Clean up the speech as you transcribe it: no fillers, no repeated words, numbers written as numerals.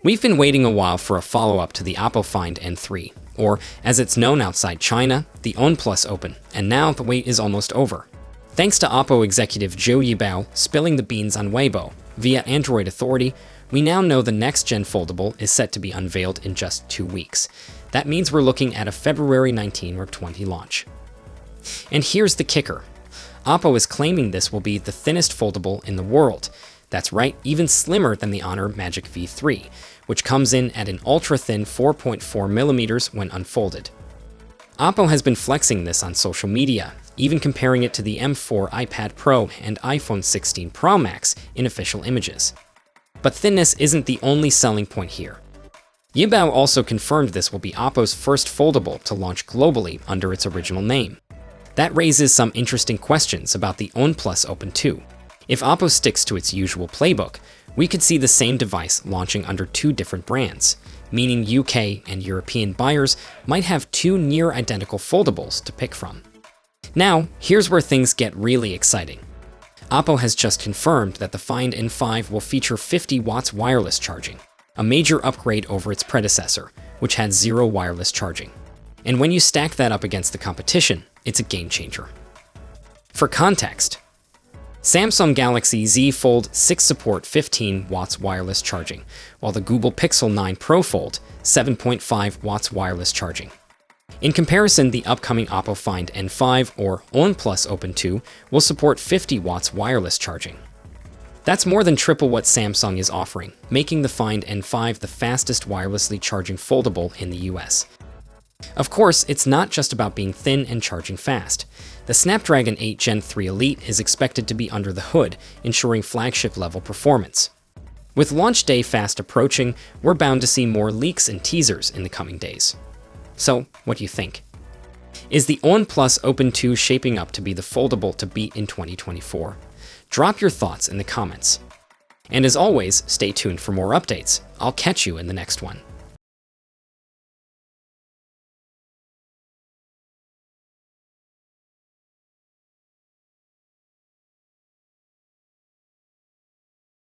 We've been waiting a while for a follow-up to the Oppo Find N3, or as it's known outside China, the OnePlus Open, and now the wait is almost over. Thanks to Oppo executive Zhou Yibao spilling the beans on Weibo via Android Authority, we now know the next-gen foldable is set to be unveiled in just 2 weeks. That means we're looking at a February 19 or 20 launch. And here's the kicker. Oppo is claiming this will be the thinnest foldable in the world. That's right, even slimmer than the Honor Magic V3, which comes in at an ultra-thin 4.4mm when unfolded. Oppo has been flexing this on social media, even comparing it to the M4 iPad Pro and iPhone 16 Pro Max in official images. But thinness isn't the only selling point here. Yibao also confirmed this will be Oppo's first foldable to launch globally under its original name. That raises some interesting questions about the OnePlus Open 2. If Oppo sticks to its usual playbook, we could see the same device launching under 2 different brands, meaning UK and European buyers might have 2 near-identical foldables to pick from. Now, here's where things get really exciting. Oppo has just confirmed that the Find N5 will feature 50 watts wireless charging, a major upgrade over its predecessor, which had 0 wireless charging. And when you stack that up against the competition, it's a game changer. For context, Samsung Galaxy Z Fold 6 support 15 watts wireless charging, while the Google Pixel 9 Pro Fold 7.5 watts wireless charging. In comparison, the upcoming Oppo Find N5 or OnePlus Open 2 will support 50 watts wireless charging. That's more than triple what Samsung is offering, making the Find N5 the fastest wirelessly charging foldable in the US. Of course, it's not just about being thin and charging fast. The Snapdragon 8 Gen 3 Elite is expected to be under the hood, ensuring flagship-level performance. With launch day fast approaching, we're bound to see more leaks and teasers in the coming days. So, what do you think? Is the OnePlus Open 2 shaping up to be the foldable to beat in 2024? Drop your thoughts in the comments. And as always, stay tuned for more updates. I'll catch you in the next one.